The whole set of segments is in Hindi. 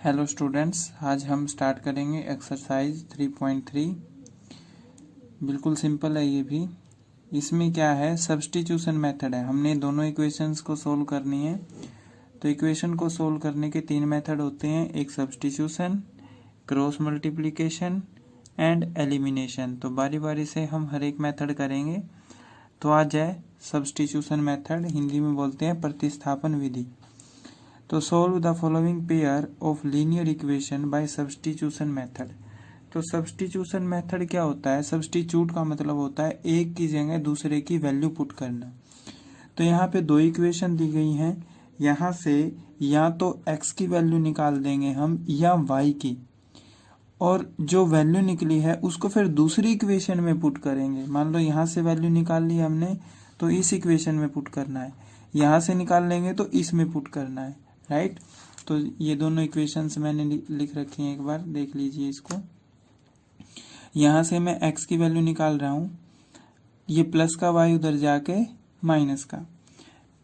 हेलो स्टूडेंट्स, आज हम स्टार्ट करेंगे एक्सरसाइज 3.3। बिल्कुल सिंपल है ये भी। इसमें क्या है, सब्स्टिट्यूशन मेथड है। हमने दोनों इक्वेशंस को सोल्व करनी है। तो इक्वेशन को सोल्व करने के तीन मेथड होते हैं, एक substitution, cross multiplication and elimination. तो बारी बारी से हम हर एक मेथड करेंगे। तो आज है सब्स्टिट्यूशन मेथड, हिंदी में बोलते हैं प्रतिस्थापन विधि। तो solve the following pair of linear equation by substitution method. तो सब्स्टिट्यूशन मेथड क्या होता है? सब्स्टिट्यूट का मतलब होता है एक की जगह दूसरे की वैल्यू पुट करना। तो यहाँ पे दो इक्वेशन दी गई हैं, यहाँ से या तो x की वैल्यू निकाल देंगे हम या y की, और जो वैल्यू निकली है उसको फिर दूसरी इक्वेशन में पुट करेंगे। मान लो यहाँ से वैल्यू निकाल ली हमने, तो इस इक्वेशन में पुट करना है, यहाँ से निकाल लेंगे तो इसमें पुट करना है, राइट। तो ये दोनों इक्वेशंस मैंने लिख रखी हैं, एक बार देख लीजिए इसको। यहाँ से मैं x की वैल्यू निकाल रहा हूँ, ये प्लस का y उधर जाके माइनस का,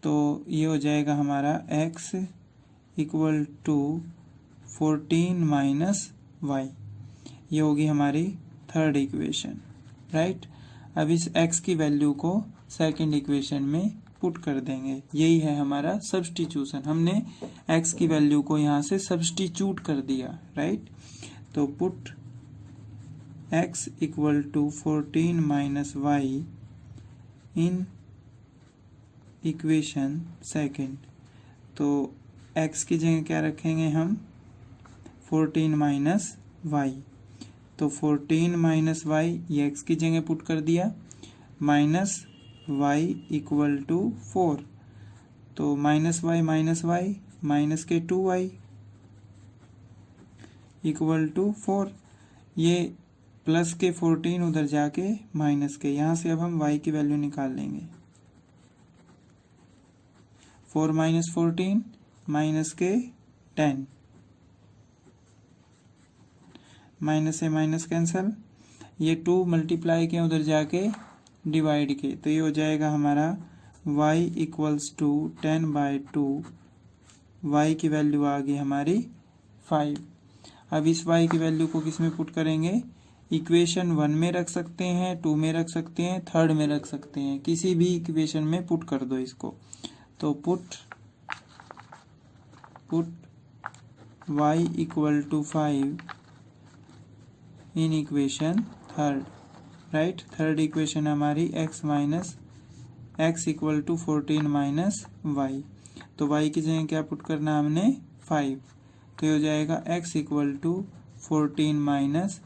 तो ये हो जाएगा हमारा x equal to 14 minus y। ये होगी हमारी थर्ड इक्वेशन, राइट। अब इस x की वैल्यू को सेकंड इक्वेशन में पुट कर देंगे। यही है हमारा सब्स्टिट्यूशन। हमने x की वैल्यू को यहाँ से सब्स्टिट्यूट कर दिया, राइट। तो put x equal to 14 minus y in equation second. तो x की जगह क्या रखेंगे हम? 14 माइनस y। तो 14 माइनस y ये x की जगह पुट कर दिया, माइनस y इक्वल टू 4। तो माइनस y माइनस के 2y इक्वल टू 4। ये प्लस के 14 उधर जाके माइनस के, यहाँ से अब हम y की वैल्यू निकाल लेंगे। 4 माइनस 14 माइनस के 10, माइनस से माइनस कैंसल, ये 2 मल्टीप्लाई के उधर जाके डिवाइड के, तो ये हो जाएगा हमारा y इक्वल्स टू 10/2। y की वैल्यू आ गई हमारी 5। अब इस y की वैल्यू को किस में पुट करेंगे? इक्वेशन 1 में रख सकते हैं, 2 में रख सकते हैं, थर्ड में रख सकते हैं, किसी भी इक्वेशन में पुट कर दो इसको। तो put y equal to 5 in equation third, right. Third equation हमारी x equal to 14 minus y। तो y की जगह क्या पुट करना हमने? 5। तो ये हो जाएगा x इक्वल टू 14 माइनस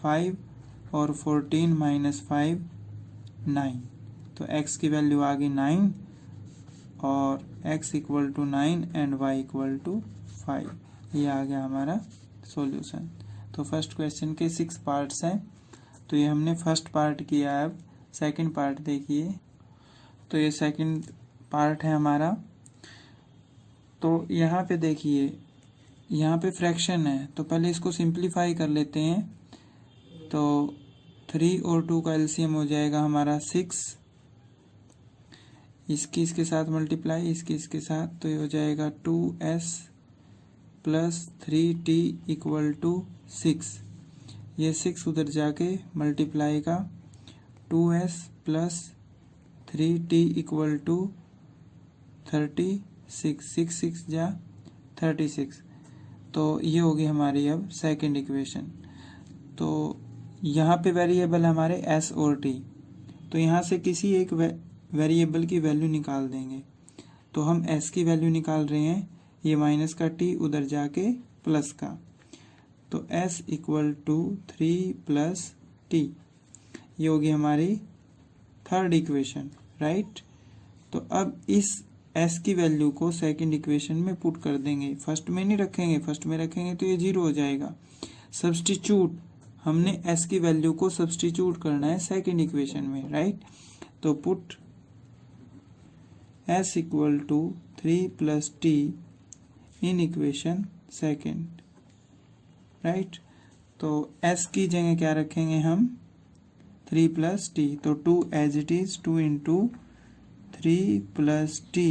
5, और 14 माइनस 5 9। तो x की वैल्यू आ गई 9, और x equal to 9 and y equal to 5। ये आ गया हमारा सॉल्यूशन। तो फर्स्ट क्वेश्चन के 6 पार्ट्स हैं। तो ये हमने फर्स्ट पार्ट किया है। अब सेकंड पार्ट देखिए। तो ये सेकंड पार्ट है हमारा। तो यहाँ पे देखिए, यहाँ पे फ्रैक्शन है, तो पहले इसको सिंप्लीफाई कर लेते हैं। तो 3 और 2 का एलसीएम हो जाएगा हमारा 6, इसकी इसके साथ मल्टीप्लाई, इसकी इसके साथ, तो ये हो जाएगा 2s plus 3t equal to 6। ये 6 उधर जाके मल्टीप्लाई का 2s plus 3t equal to 36, 6 जा 36। तो ये होगी हमारी अब सेकंड इक्वेशन। तो यहाँ पे वेरिएबल हमारे s और t, तो यहाँ से किसी एक वेरिएबल की वैल्यू निकाल देंगे। तो हम s की वैल्यू निकाल रहे हैं, ये माइनस का t उधर जाके प्लस का, तो s equal to 3 plus t। ये होगी हमारी थर्ड इक्वेशन, राइट। तो अब इस s की वैल्यू को सेकंड इक्वेशन में पुट कर देंगे। फर्स्ट में नहीं रखेंगे, फर्स्ट में रखेंगे तो ये 0 हो जाएगा। सब्स्टिट्यूट, हमने s की वैल्यू को सब्स्टिट्यूट करना है सेकंड इक्वेशन में, राइट। तो put s equal to 3 plus t in equation second, right. तो s की जगह क्या रखेंगे हम? 3 प्लस t। तो 2 as it is, 2 into 3 plus t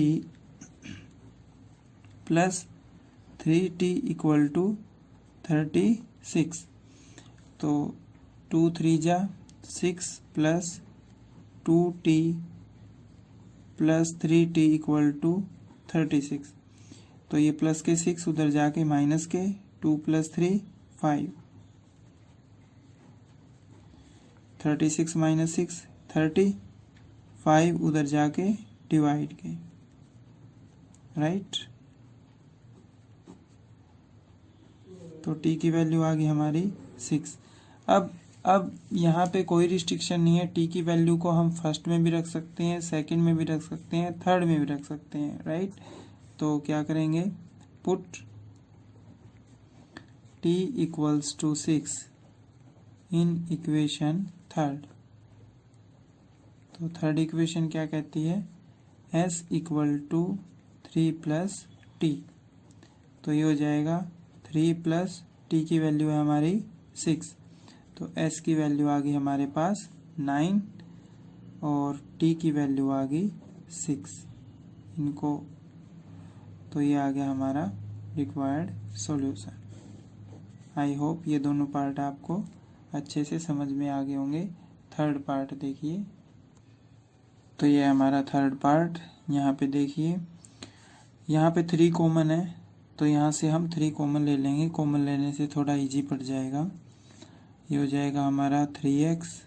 plus 3t equal to 36। तो 2 3 जा 6 plus 2t plus 3t equal to 36। तो ये प्लस के 6 उधर जाके माइनस के 2 प्लस 3 5। 36 माइनस 6 30, 5 उधर जाके डिवाइड के, राइट। तो t की वैल्यू आ गई हमारी 6। अब यहाँ पे कोई रिस्ट्रिक्शन नहीं है। t की वैल्यू को हम फर्स्ट में भी रख सकते हैं, सेकंड में भी रख सकते हैं, थर्ड में भी रख सकते हैं, राइट। तो क्या करेंगे, put t equals to 6 in equation third. तो थर्ड इक्वेशन क्या कहती है, s equal to 3 plus t. तो ये हो जाएगा 3 प्लस टी की वैल्यू है हमारी 6। तो s की वैल्यू आ गई हमारे पास 9 और t की वैल्यू आ गई 6 इनको। तो ये आ गया हमारा रिक्वायर्ड सॉल्यूशन। आई होप ये दोनों पार्ट आपको अच्छे से समझ में आ गए होंगे। थर्ड पार्ट देखिए। तो ये हमारा थर्ड पार्ट। यहाँ पे देखिए, यहाँ पे 3 कॉमन है, तो यहाँ से हम 3 कॉमन ले लेंगे। कॉमन लेने से थोड़ा इजी पड़ जाएगा। ये हो जाएगा हमारा 3x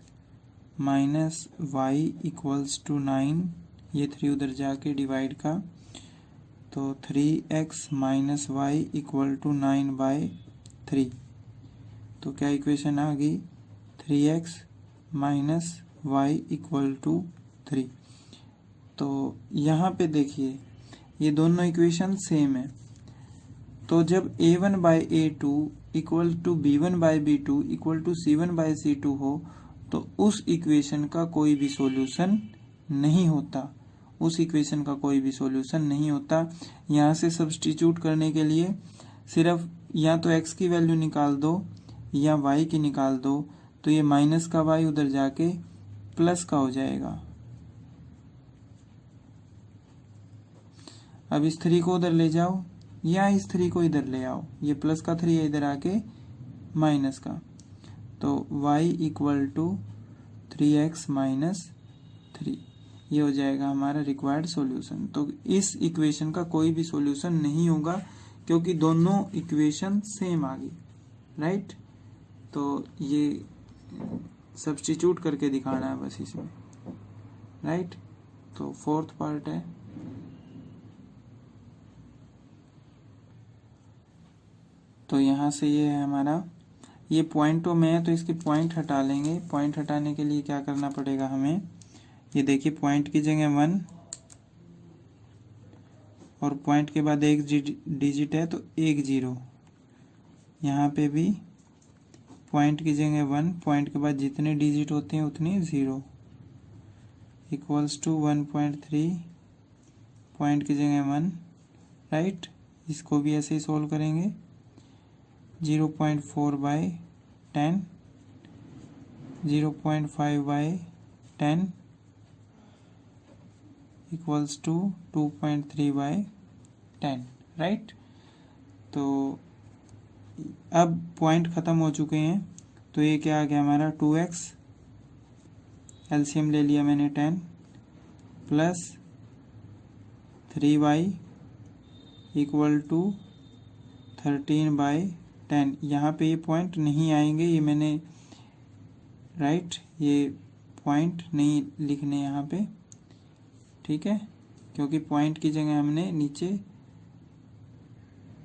minus Y equals to 9। ये 3 उधर जाके डिवाइड का, तो 3x minus Y equal to 9/3। तो क्या इक्वेशन आ गई, 3x minus Y equal to 3। तो यहाँ पे देखिए ये दोनों इक्वेशन सेम है। तो जब a1/a2 equal to b1/b2 equal to c1/c2 हो, तो उस इक्वेशन का कोई भी सॉल्यूशन नहीं होता। उस इक्वेशन का कोई भी सॉल्यूशन नहीं होता। यहाँ से सब्स्टिट्यूट करने के लिए सिर्फ या तो x की वैल्यू निकाल दो या y की निकाल दो। तो ये माइनस का y उधर जाके प्लस का हो जाएगा। अब इस 3 को उधर ले जाओ या इस 3 को इधर ले आओ। ये प्लस का 3 है, इधर आके माइनस का। तो y equal to 3x minus 3। ये हो जाएगा हमारा रिक्वायर्ड सॉल्यूशन। तो इस इक्वेशन का कोई भी सॉल्यूशन नहीं होगा क्योंकि दोनों इक्वेशन सेम आ गई, राइट। तो ये सब्स्टिट्यूट करके दिखाना है बस इसमें, राइट। तो फोर्थ पार्ट है। तो यहाँ से ये है हमारा, ये पॉइंटों में है तो इसके पॉइंट हटा लेंगे। पॉइंट हटाने के लिए क्या करना पड़ेगा हमें, ये देखिए पॉइंट की जगह 1 और पॉइंट के बाद एक डिजिट है तो 1 0। यहाँ पे भी पॉइंट की जगह 1, पॉइंट के बाद जितने डिजिट होते हैं उतने 0 इक्वल्स टू 1.3, पॉइंट की जगह 1, राइट। इसको भी ऐसे ही सोल्व करेंगे। 0.4/10, 0.5/10 इक्वल्स टू 2.3/10, राइट। तो अब पॉइंट ख़त्म हो चुके हैं। तो ये क्या आ गया हमारा 2x, एलसीएम ले लिया मैंने 10 प्लस 3y इक्वल टू 13/10। यहाँ पे ये पॉइंट नहीं आएंगे, ये मैंने राइट ये पॉइंट नहीं लिखने यहाँ पे, ठीक है, क्योंकि पॉइंट की जगह हमने नीचे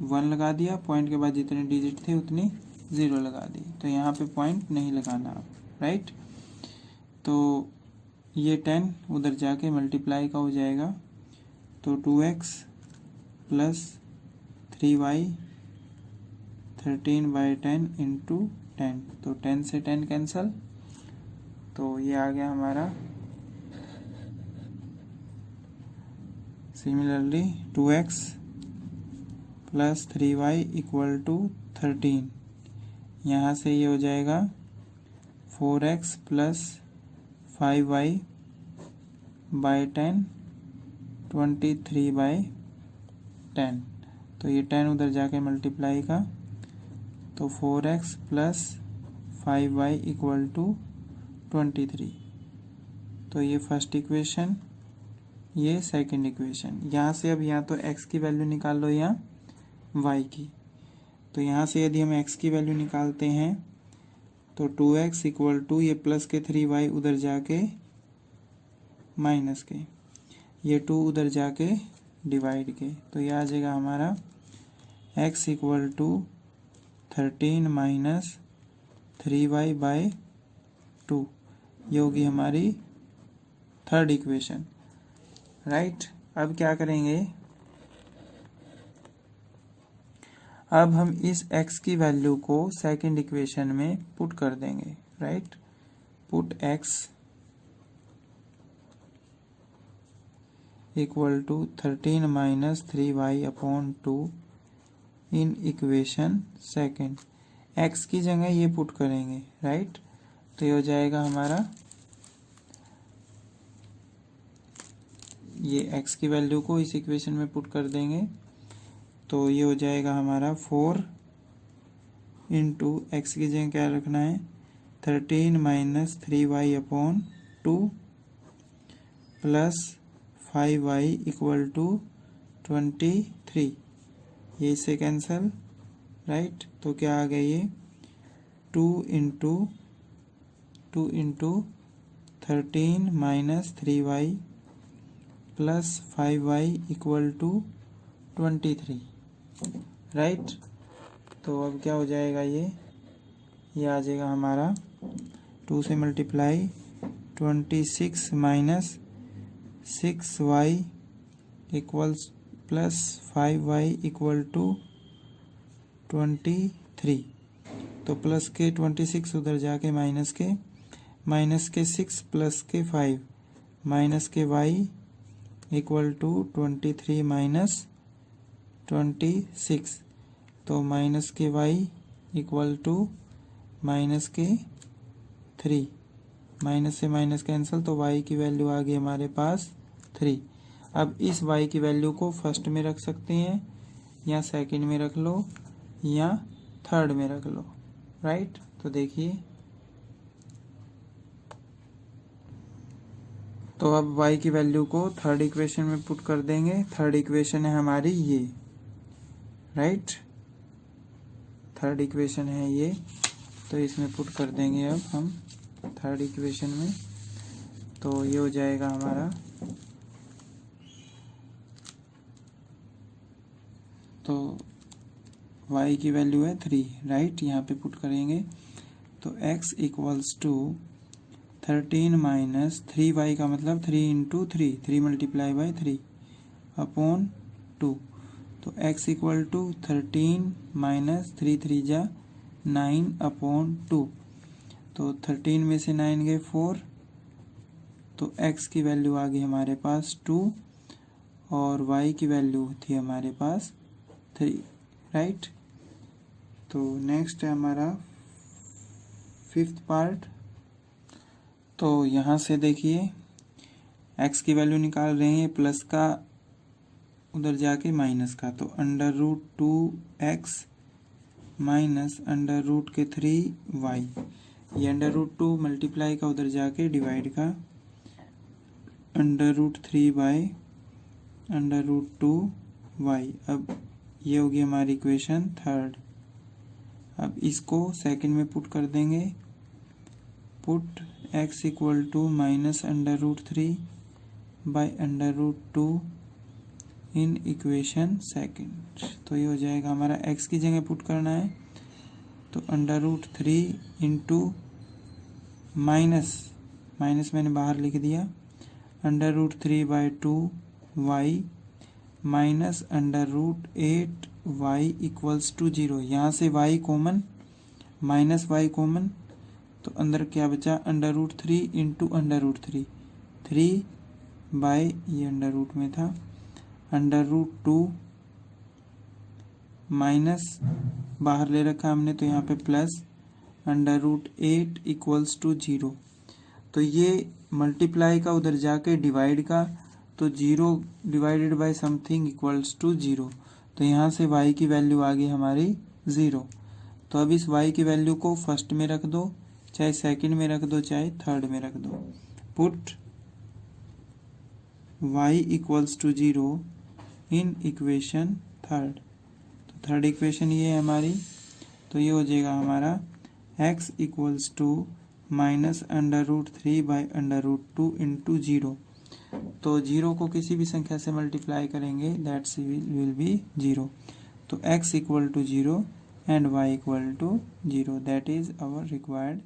1 लगा दिया, पॉइंट के बाद जितने डिजिट थे उतनी 0 लगा दी। तो यहाँ पे पॉइंट नहीं लगाना आप, राइट। तो ये 10 उधर जाके मल्टीप्लाई का हो जाएगा। तो 2x प्लस 3y 13/10 इंटू 10। तो 10 से 10 कैंसल, तो ये आ गया हमारा। Similarly 2x plus 3y equal to 13। यहाँ से ये हो जाएगा 4x प्लस 5y/10 23/10। तो ये 10 उधर जाके मल्टीप्लाई का, तो 4x plus 5y equal to 23। तो ये फर्स्ट इक्वेशन, ये सेकंड इक्वेशन। यहाँ से अब या तो x की वैल्यू निकाल लो या y की। तो यहाँ से यदि हम x की वैल्यू निकालते हैं तो 2x इक्वल टू ये प्लस के 3y उधर जाके माइनस के, ये 2 उधर जाके डिवाइड के, तो ये आ जाएगा हमारा x equal to 13 minus 3y by 2। ये होगी हमारी थर्ड इक्वेशन, राइट। अब क्या करेंगे, अब हम इस x की वैल्यू को सेकंड इक्वेशन में पुट कर देंगे, right. Put x equal to 13 minus 3y upon 2 in equation second. x की जगह ये पुट करेंगे, राइट। तो ये हो जाएगा हमारा, ये x की वैल्यू को इस इक्वेशन में पुट कर देंगे, तो ये हो जाएगा हमारा 4 इंटू एक्स की जगह क्या रखना है 13 minus 3y upon 2 plus 5y equal to 23। ये इससे कैंसल, राइट। तो क्या आ गया ये 2 into 13 minus 3y plus 5y equal to 23, right. तो अब क्या हो जाएगा, ये आ जाएगा हमारा 2 से multiply 26 minus 6y equals plus 5y equal to 23। तो प्लस के 26 उधर जाके माइनस के 6 प्लस के 5 माइनस के y इक्वल टू 23 माइनस 26। तो माइनस के y इक्वल टू माइनस के 3, माइनस से माइनस कैंसिल, तो y की वैल्यू आ गई हमारे पास 3। अब इस y की वैल्यू को फर्स्ट में रख सकते हैं या सेकंड में रख लो या थर्ड में रख लो, राइट। तो देखिए, तो अब y की वैल्यू को थर्ड इक्वेशन में पुट कर देंगे। थर्ड इक्वेशन है हमारी ये, राइट। थर्ड इक्वेशन है ये, तो इसमें पुट कर देंगे अब हम थर्ड इक्वेशन में। तो ये हो जाएगा हमारा, तो y की वैल्यू है 3, राइट। यहाँ पे पुट करेंगे तो x equals to 13 minus 3y का मतलब 3 इंटू 3 मल्टीप्लाई बाई 3 अपॉन 2। तो x इक्वल टू 13 माइनस 3 जा 9 अपॉन 2। तो 13 में से 9 गए 4, तो x की वैल्यू आ गई हमारे पास 2 और y की वैल्यू थी हमारे पास 3, राइट। तो नेक्स्ट है हमारा फिफ्थ पार्ट। तो यहाँ से देखिए x की वैल्यू निकाल रहे हैं, प्लस का उधर जाके माइनस का, तो under root 2x minus under root के 3y। ये अंडर रूट 2 मल्टीप्लाई का उधर जाके डिवाइड का, under root 3 by under root 2y। अब ये होगी हमारी इक्वेशन थर्ड। अब इसको सेकंड में पुट कर देंगे, put x equal to minus under root 3 by under root 2 in equation second. तो ये हो जाएगा हमारा, x की जगह पुट करना है तो अंडर रूट 3 इंटू माइनस मैंने बाहर लिख दिया, under root 3 by 2y minus under root 8y equals to 0। यहाँ से y common, minus y common, तो अंदर क्या बचा under root 3 into under root 3 by, ये अंडर रूट में था, अंडर रूट 2 माइनस बाहर ले रखा हमने तो यहाँ पे plus under root 8 equals to 0। तो ये मल्टीप्लाई का उधर जाके डिवाइड का, तो 0 divided by something equals to 0। तो यहाँ से y की वैल्यू आ गई हमारी 0। तो अब इस y की वैल्यू को फर्स्ट में रख दो, चाहे सेकंड में रख दो, चाहे थर्ड में रख दो। Put y equals to 0 in equation third. तो थर्ड इक्वेशन ये है हमारी, तो ये हो जाएगा हमारा x इक्वल्स टू -√3/√2 इंटू 0। तो 0 को किसी भी संख्या से मल्टीप्लाई करेंगे दैट्स विल बी 0। तो x equal to 0 and y equal to 0, that is our required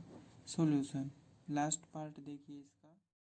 solution. Last part देखिए।